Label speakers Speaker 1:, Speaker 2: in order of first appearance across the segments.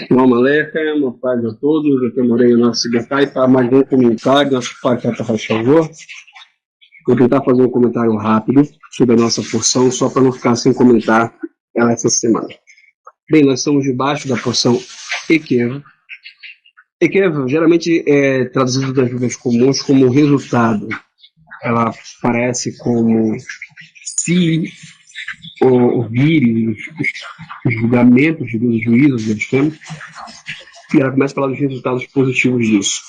Speaker 1: Shalom Aleichem, uma paz a todos. Eu demorei o nosso secretário para mais um comentário, nosso pai Cata Rachavô. Vou tentar fazer um comentário rápido sobre a nossa porção, só para não ficar sem comentar ela essa semana. Bem, nós estamos debaixo da porção Ekev. Ekev geralmente é traduzido das Bíblias comuns como resultado. Ela aparece como se ouvirem os julgamentos, os juízos que nós temos. E ela começa a falar dos resultados positivos disso.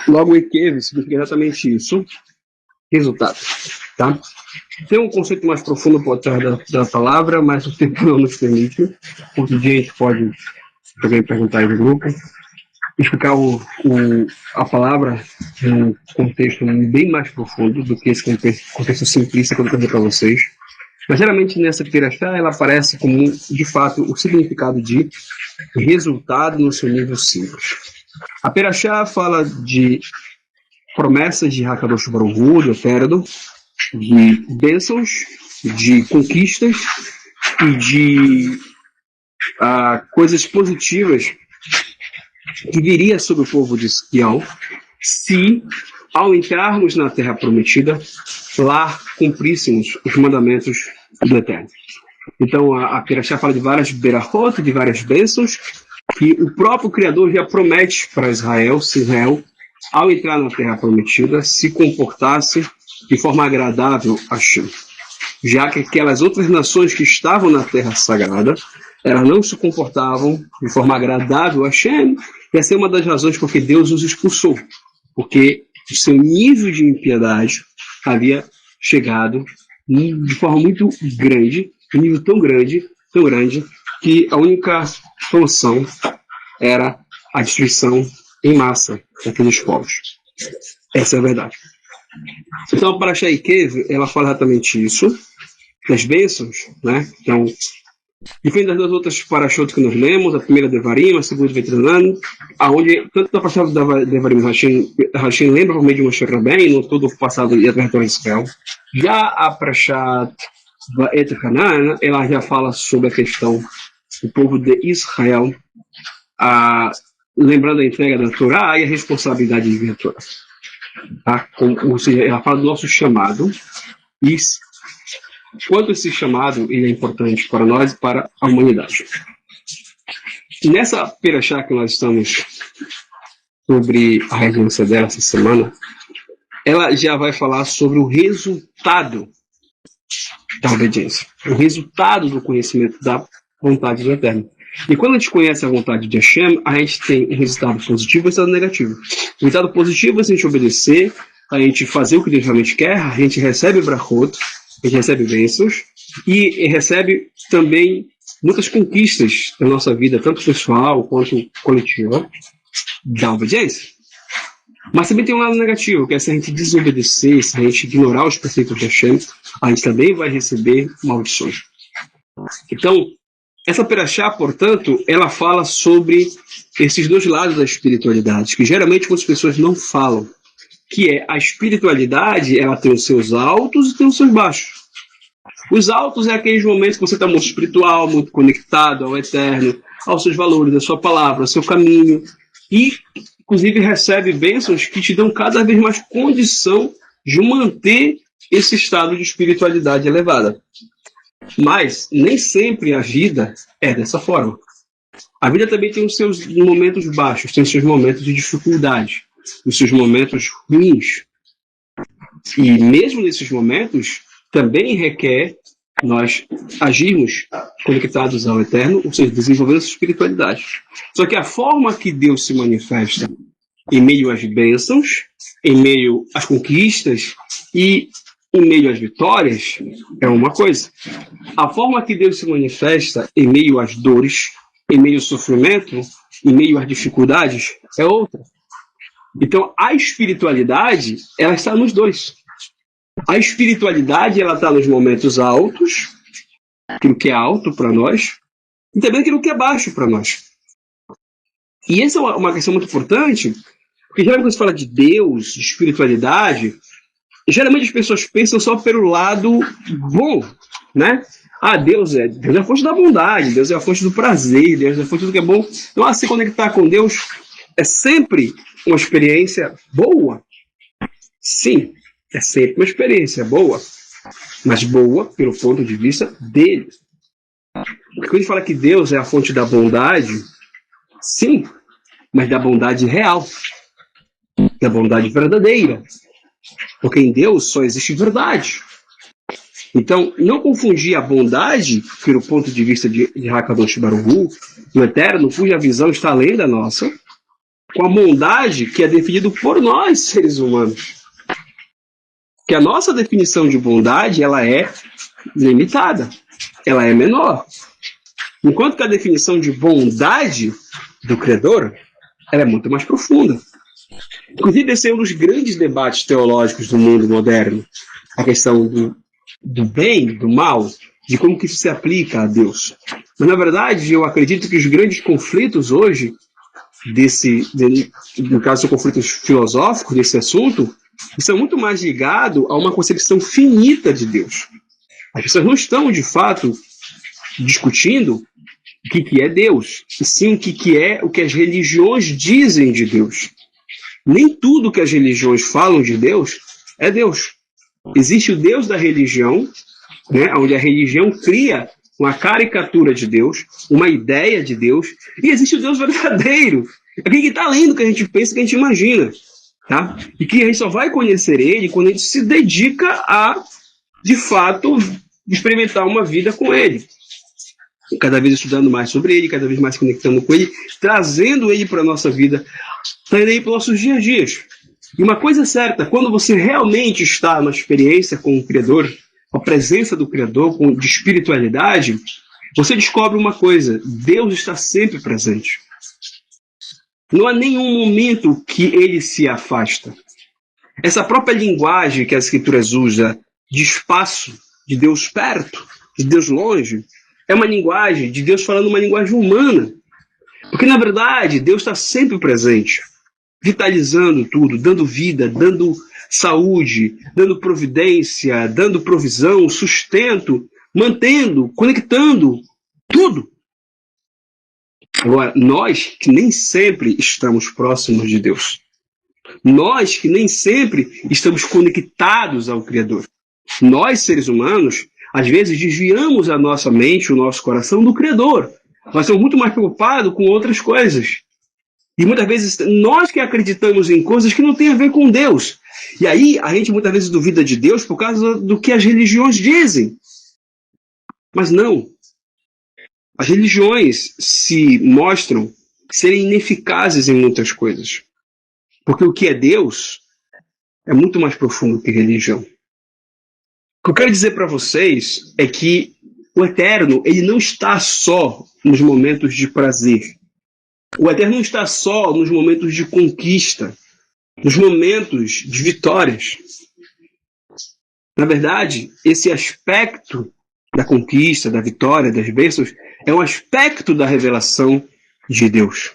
Speaker 1: Logo, Ekev significa exatamente isso, resultado. Tá? Tem um conceito mais profundo por trás da palavra, mas o tempo não nos permite. Outro dia a gente pode também perguntar aí no grupo, explicar a palavra em um contexto bem mais profundo do que esse contexto simplista que eu vou trazer para vocês. Mas geralmente nessa Perashá ela aparece como, de fato, o significado de resultado no seu nível simples. A Perashá fala de promessas de Hakadosh Baruch Hu, do Eterno, de bênçãos, de conquistas e de coisas positivas que viria sobre o povo de Sião se, ao entrarmos na Terra Prometida, lá cumpríssemos os mandamentos do Eterno. Então, a Perashá fala de várias berachot, de várias bênçãos, que o próprio Criador já promete para Israel, se Israel, ao entrar na Terra Prometida, se comportasse de forma agradável a Hashem. Já que aquelas outras nações que estavam na Terra Sagrada, elas não se comportavam de forma agradável a Hashem, e essa é uma das razões porque Deus os expulsou. Porque o seu nível de impiedade havia chegado de forma muito grande, um nível tão grande, que a única solução era a destruição em massa daqueles povos. Essa é a verdade. Então, a Parashá Ekev, ela fala exatamente isso, das bênçãos, né? Então, diferente das duas outras parashot que nós lemos, a primeira Devarim, a segunda Vetranan, aonde tanto na Parashá Devarim, Hashem lembra por meio de Moshe Rabbeinu, no todo o passado e a trajetória de Israel. Já a Parashá Va'et Hanan, ela já fala sobre a questão do povo de Israel, lembrando a entrega da Torá e a responsabilidade de viver a Torá. Tá? Ou seja, ela fala do nosso chamado e quanto esse chamado ele é importante para nós e para a humanidade. Nessa Perashá que nós estamos sobre a regência dela essa semana, ela já vai falar sobre o resultado da obediência, o resultado do conhecimento da vontade do Eterno. E quando a gente conhece a vontade de Hashem, a gente tem um resultado positivo e um resultado negativo. O resultado positivo é se a gente obedecer, a gente fazer o que Deus realmente quer, a gente recebe brachot, a gente recebe bênçãos e recebe também muitas conquistas da nossa vida, tanto pessoal quanto coletiva, da obediência. Mas também tem um lado negativo, que é se a gente desobedecer, se a gente ignorar os preceitos de Hashem, a gente também vai receber maldições. Então, essa Perashá, portanto, ela fala sobre esses dois lados da espiritualidade, que geralmente muitas pessoas não falam, que é a espiritualidade, ela tem os seus altos e tem os seus baixos. Os altos é aqueles momentos que você está muito espiritual, muito conectado ao Eterno, aos seus valores, à sua palavra, ao seu caminho, e, inclusive, recebe bênçãos que te dão cada vez mais condição de manter esse estado de espiritualidade elevada. Mas nem sempre a vida é dessa forma. A vida também tem os seus momentos baixos, tem os seus momentos de dificuldade, os seus momentos ruins. E mesmo nesses momentos, também requer nós agirmos conectados ao Eterno, ou seja, desenvolvendo essa espiritualidade. Só que a forma que Deus se manifesta em meio às bênçãos, em meio às conquistas e em meio às vitórias é uma coisa. A forma que Deus se manifesta em meio às dores, em meio ao sofrimento, em meio às dificuldades é outra. Então, a espiritualidade, ela está nos dois. A espiritualidade, ela está nos momentos altos, aquilo que é alto para nós, e também aquilo que é baixo para nós. E essa é uma questão muito importante, porque geralmente quando se fala de Deus, de espiritualidade, geralmente as pessoas pensam só pelo lado bom, né? Deus é a fonte da bondade, Deus é a fonte do prazer, Deus é a fonte do que é bom. Então, se conectar com Deus é sempre uma experiência boa. Sim, é sempre uma experiência boa, mas boa pelo ponto de vista dele. Porque quando a gente fala que Deus é a fonte da bondade, sim, mas da bondade real, da bondade verdadeira. Porque em Deus só existe verdade. Então, não confundir a bondade, pelo ponto de vista de Hakadosh Baruch Hu, do Eterno, cuja visão está além da nossa, com a bondade que é definida por nós, seres humanos. Que a nossa definição de bondade, ela é limitada, ela é menor. Enquanto que a definição de bondade do Criador, ela é muito mais profunda. Inclusive, esse é um dos grandes debates teológicos do mundo moderno, a questão do bem, do mal, de como que isso se aplica a Deus. Mas, na verdade, eu acredito que os grandes conflitos hoje, no caso, são conflitos filosóficos desse assunto, são muito mais ligados a uma concepção finita de Deus. As pessoas não estão, de fato, discutindo o que é Deus, e sim o que é o que as religiões dizem de Deus. Nem tudo que as religiões falam de Deus é Deus. Existe o Deus da religião, né, onde a religião cria uma caricatura de Deus, uma ideia de Deus, e existe o Deus verdadeiro, aquele que está além do que a gente pensa, que a gente imagina. Tá? E que a gente só vai conhecer ele quando a gente se dedica a, de fato, experimentar uma vida com ele. Cada vez estudando mais sobre ele, cada vez mais conectando com ele, trazendo ele para a nossa vida, trazendo ele para os nossos dias a dias. E uma coisa é certa, quando você realmente está numa experiência com o Criador, com a presença do Criador, de espiritualidade, você descobre uma coisa: Deus está sempre presente. Não há nenhum momento que ele se afasta. Essa própria linguagem que as Escrituras usam de espaço, de Deus perto, de Deus longe, é uma linguagem de Deus falando uma linguagem humana. Porque, na verdade, Deus está sempre presente, vitalizando tudo, dando vida, dando saúde, dando providência, dando provisão, sustento, mantendo, conectando, tudo. Agora, nós que nem sempre estamos próximos de Deus, nós que nem sempre estamos conectados ao Criador, nós, seres humanos, às vezes desviamos a nossa mente, o nosso coração do Criador. Nós estamos muito mais preocupados com outras coisas. E muitas vezes nós que acreditamos em coisas que não têm a ver com Deus. E aí a gente muitas vezes duvida de Deus por causa do que as religiões dizem. Mas não. As religiões se mostram serem ineficazes em muitas coisas. Porque o que é Deus é muito mais profundo que religião. O que eu quero dizer para vocês é que o Eterno, ele não está só nos momentos de prazer. O Eterno não está só nos momentos de conquista, nos momentos de vitórias. Na verdade, esse aspecto da conquista, da vitória, das bênçãos, é um aspecto da revelação de Deus,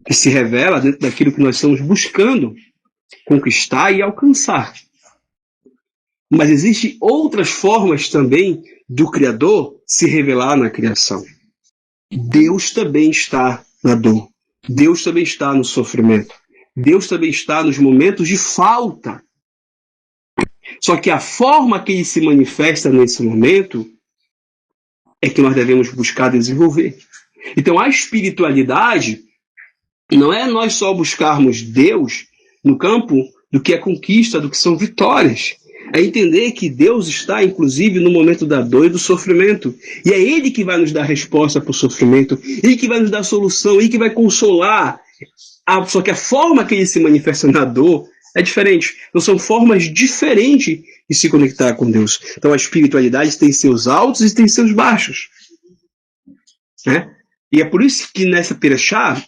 Speaker 1: que se revela dentro daquilo que nós estamos buscando conquistar e alcançar. Mas existem outras formas também do Criador se revelar na criação. Deus também está na dor. Deus também está no sofrimento. Deus também está nos momentos de falta. Só que a forma que ele se manifesta nesse momento é que nós devemos buscar desenvolver. Então a espiritualidade não é nós só buscarmos Deus no campo do que é conquista, do que são vitórias. É entender que Deus está, inclusive, no momento da dor e do sofrimento. E é Ele que vai nos dar resposta para o sofrimento, Ele que vai nos dar solução, Ele que vai consolar. Só que a forma que Ele se manifesta na dor é diferente. Então são formas diferentes de se conectar com Deus. Então a espiritualidade tem seus altos e tem seus baixos. Né? E é por isso que nessa Perashá,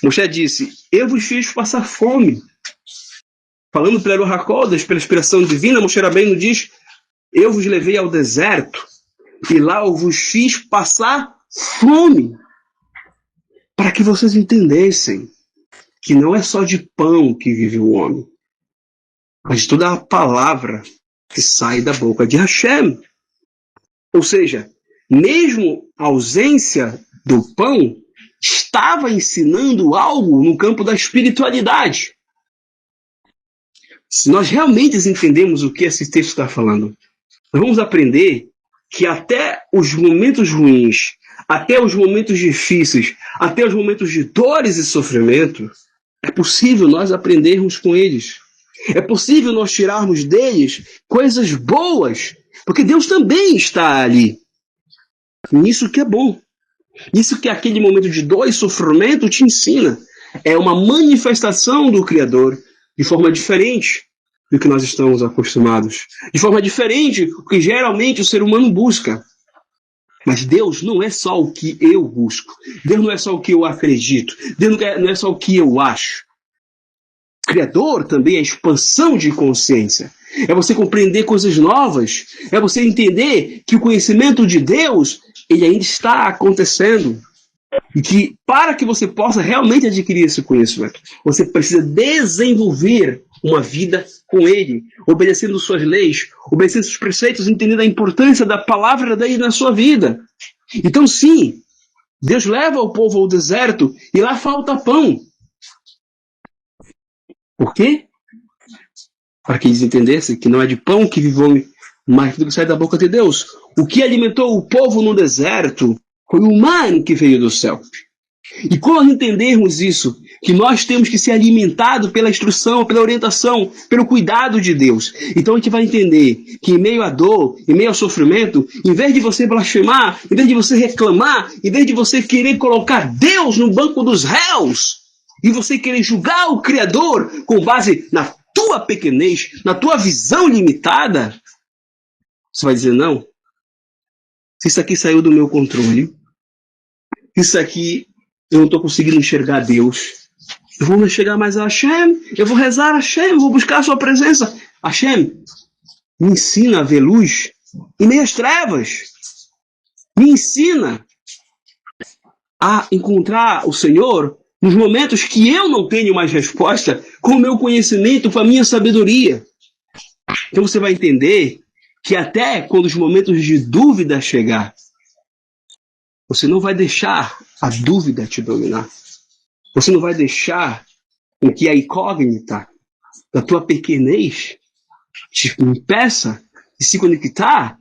Speaker 1: Moshe disse: eu vos fiz passar fome. Falando pelo Hakodesh, pela inspiração divina, Moshe Rabbeinu diz: eu vos levei ao deserto e lá eu vos fiz passar fome, para que vocês entendessem que não é só de pão que vive o homem, mas de toda a palavra que sai da boca de Hashem. Ou seja, mesmo a ausência do pão estava ensinando algo no campo da espiritualidade. Se nós realmente entendemos o que esse texto está falando, nós vamos aprender que até os momentos ruins, até os momentos difíceis, até os momentos de dores e sofrimento, é possível nós aprendermos com eles. É possível nós tirarmos deles coisas boas, porque Deus também está ali. Nisso que é bom. Isso que aquele momento de dor e sofrimento te ensina. É uma manifestação do Criador de forma diferente do que nós estamos acostumados. De forma diferente do que geralmente o ser humano busca. Mas Deus não é só o que eu busco. Deus não é só o que eu acredito. Deus não é só o que eu acho. O Criador também é expansão de consciência. É você compreender coisas novas. É você entender que o conhecimento de Deus ele ainda está acontecendo. E que para que você possa realmente adquirir esse conhecimento, você precisa desenvolver uma vida com ele, obedecendo suas leis, obedecendo seus preceitos, entendendo a importância da palavra dele na sua vida. Então, sim, Deus leva o povo ao deserto e lá falta pão. Por quê? Para que eles entendessem que não é de pão que vive o homem, mas do que sai da boca de Deus. O que alimentou o povo no deserto foi o maná que veio do céu. E quando entendermos isso, que nós temos que ser alimentados pela instrução, pela orientação, pelo cuidado de Deus, então a gente vai entender que em meio à dor, em meio ao sofrimento, em vez de você blasfemar, em vez de você reclamar, em vez de você querer colocar Deus no banco dos réus, e você querer julgar o Criador com base na tua pequenez, na tua visão limitada, você vai dizer, não, se isso aqui saiu do meu controle, isso aqui eu não estou conseguindo enxergar Deus, eu vou me chegar mais a Hashem, eu vou rezar a Hashem, eu vou buscar a sua presença. Hashem, me ensina a ver luz em meio às trevas. Me ensina a encontrar o Senhor nos momentos que eu não tenho mais resposta, com o meu conhecimento, com a minha sabedoria. Então você vai entender que até quando os momentos de dúvida chegar, você não vai deixar a dúvida te dominar. Você não vai deixar com que a incógnita da tua pequenez te impeça de se conectar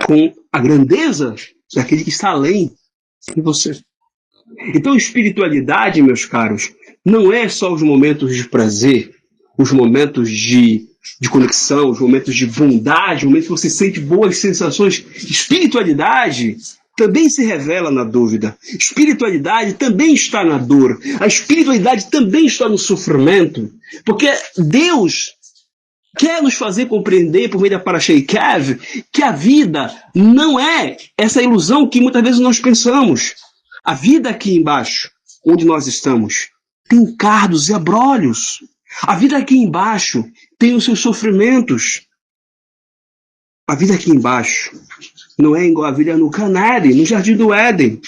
Speaker 1: com a grandeza daquele que está além de você. Então, espiritualidade, meus caros, não é só os momentos de prazer, os momentos de conexão, os momentos de bondade, os momentos que você sente boas sensações. Espiritualidade também se revela na dúvida. Espiritualidade também está na dor. A espiritualidade também está no sofrimento. Porque Deus quer nos fazer compreender, por meio da Parashat Kev, que a vida não é essa ilusão que muitas vezes nós pensamos. A vida aqui embaixo, onde nós estamos, tem cardos e abrolhos. A vida aqui embaixo tem os seus sofrimentos. A vida aqui embaixo não é igual a vida no Canário, no Jardim do Éden.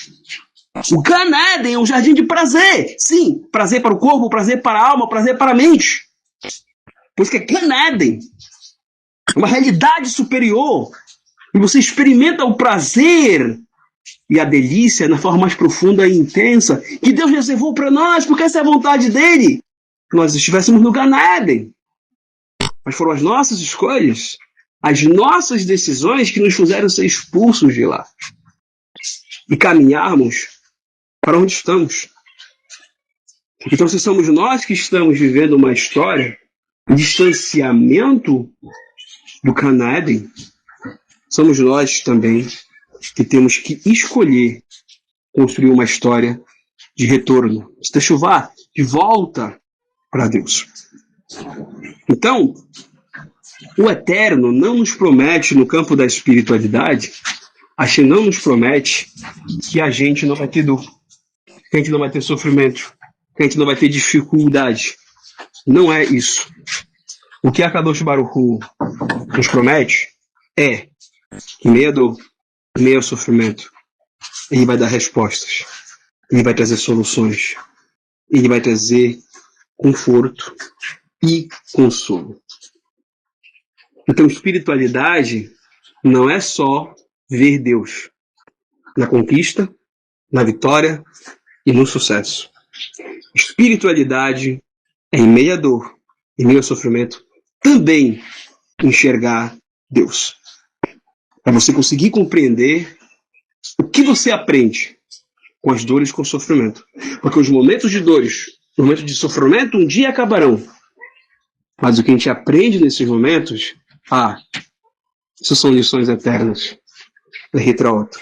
Speaker 1: O Canário é um jardim de prazer. Sim, prazer para o corpo, prazer para a alma, prazer para a mente. Por isso que é Canário. Uma realidade superior. E você experimenta o prazer e a delícia na forma mais profunda e intensa que Deus reservou para nós, porque essa é a vontade dele. Que nós estivéssemos no Canário. Mas foram as nossas escolhas, as nossas decisões que nos fizeram ser expulsos de lá e caminharmos para onde estamos. Então, se somos nós que estamos vivendo uma história de distanciamento do Canário, somos nós também que temos que escolher construir uma história de retorno, de techuvá, de volta para Deus. Então, o Eterno não nos promete, no campo da espiritualidade, Hashem não nos promete que a gente não vai ter dor, que a gente não vai ter sofrimento, que a gente não vai ter dificuldade. Não é isso. O que a Kadosh Baruch Hu nos promete é que em meio à dor, em meio ao sofrimento, ele vai dar respostas, ele vai trazer soluções, ele vai trazer conforto e consolo. Então, espiritualidade não é só ver Deus na conquista, na vitória e no sucesso. Espiritualidade é, em meio à dor, em meio ao sofrimento, também enxergar Deus. Para você conseguir compreender o que você aprende com as dores e com o sofrimento. Porque os momentos de dores, os momentos de sofrimento um dia acabarão. Mas o que a gente aprende nesses momentos, isso são lições eternas. Letra outro.